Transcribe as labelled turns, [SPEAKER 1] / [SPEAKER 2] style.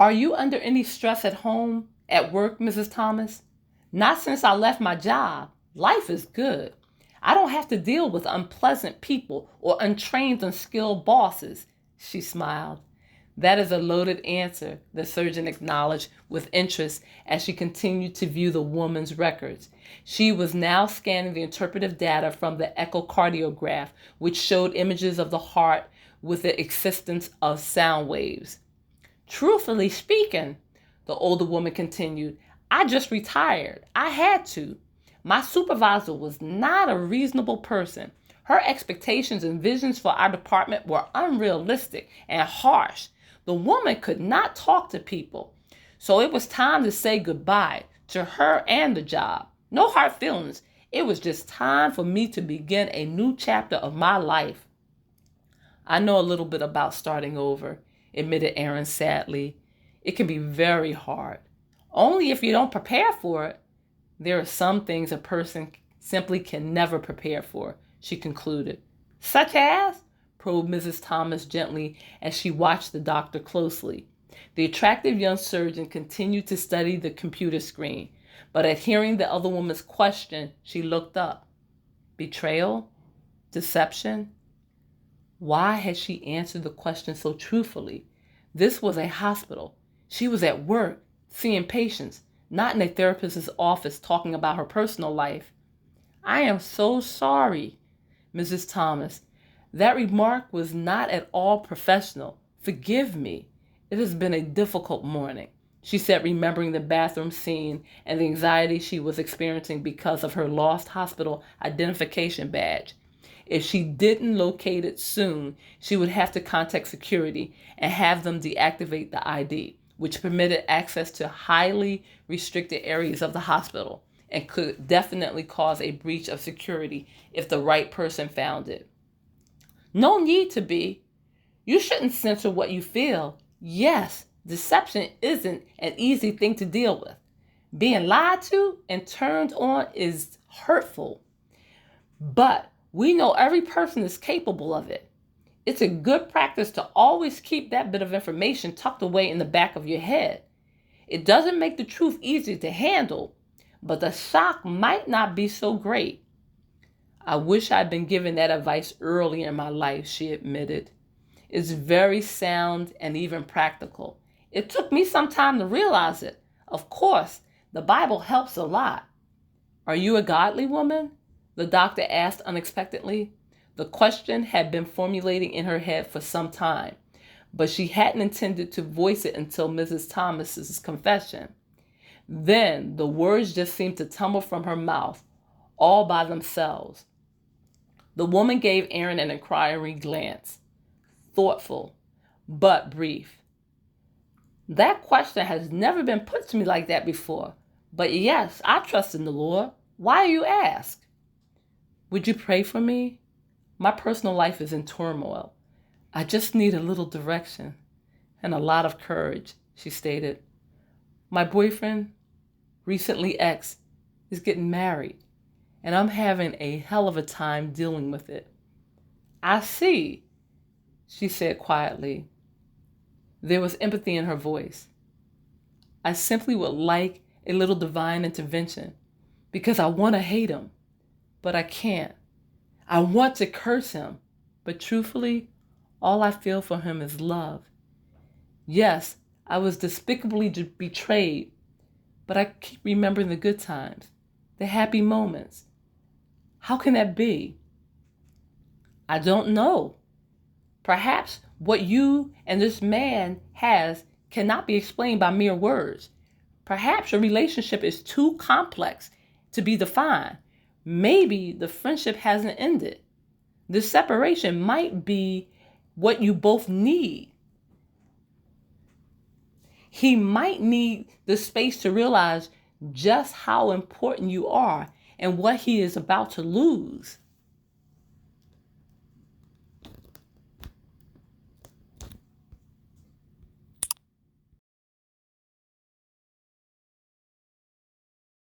[SPEAKER 1] Are you under any stress at home, at work, Mrs. Thomas? Not since I left my job. Life is good. I don't have to deal with unpleasant people or untrained, unskilled bosses. She smiled. That is a loaded answer, the surgeon acknowledged with interest as she continued to view the woman's records. She was now scanning the interpretive data from the echocardiograph, which showed images of the heart with the existence of sound waves. Truthfully speaking, the older woman continued, I just retired. I had to. My supervisor was not a reasonable person. Her expectations and visions for our department were unrealistic and harsh. The woman could not talk to people. So it was time to say goodbye to her and the job. No hard feelings. It was just time for me to begin a new chapter of my life. I know a little bit about starting over, admitted Aaron sadly. It can be very hard. Only if you don't prepare for it. There are some things a person simply can never prepare for, she concluded. Such as? Probed Mrs. Thomas gently as she watched the doctor closely. The attractive young surgeon continued to study the computer screen, but at hearing the other woman's question, she looked up. Betrayal? Deception? Why had she answered the question so truthfully? This was a hospital. She was at work, seeing patients, not in a therapist's office talking about her personal life. I am so sorry, Mrs. Thomas. That remark was not at all professional. Forgive me. It has been a difficult morning, she said, remembering the bathroom scene and the anxiety she was experiencing because of her lost hospital identification badge. If she didn't locate it soon, she would have to contact security and have them deactivate the ID, which permitted access to highly restricted areas of the hospital and could definitely cause a breach of security if the right person found it. No need to be. You shouldn't censor what you feel. Yes, deception isn't an easy thing to deal with. Being lied to and turned on is hurtful. But we know every person is capable of it. It's a good practice to always keep that bit of information tucked away in the back of your head. It doesn't make the truth easy to handle, but the shock might not be so great. I wish I'd been given that advice early in my life, she admitted. It's very sound and even practical. It took me some time to realize it. Of course, the Bible helps a lot. Are you a godly woman? The doctor asked unexpectedly. The question had been formulating in her head for some time, but she hadn't intended to voice it until Mrs. Thomas's confession. Then the words just seemed to tumble from her mouth, all by themselves. The woman gave Aaron an inquiring glance, thoughtful, but brief. That question has never been put to me like that before, but yes, I trust in the Lord. Why do you ask? Would you pray for me? My personal life is in turmoil. I just need a little direction and a lot of courage, she stated. My boyfriend, recently ex, is getting married, and I'm having a hell of a time dealing with it. I see, she said quietly. There was empathy in her voice. I simply would like a little divine intervention because I want to hate him, but I can't. I want to curse him, but truthfully, all I feel for him is love. Yes, I was despicably betrayed, but I keep remembering the good times, the happy moments. How can that be? I don't know. Perhaps what you and this man has cannot be explained by mere words. Perhaps your relationship is too complex to be defined. Maybe the friendship hasn't ended. The separation might be what you both need. He might need the space to realize just how important you are and what he is about to lose.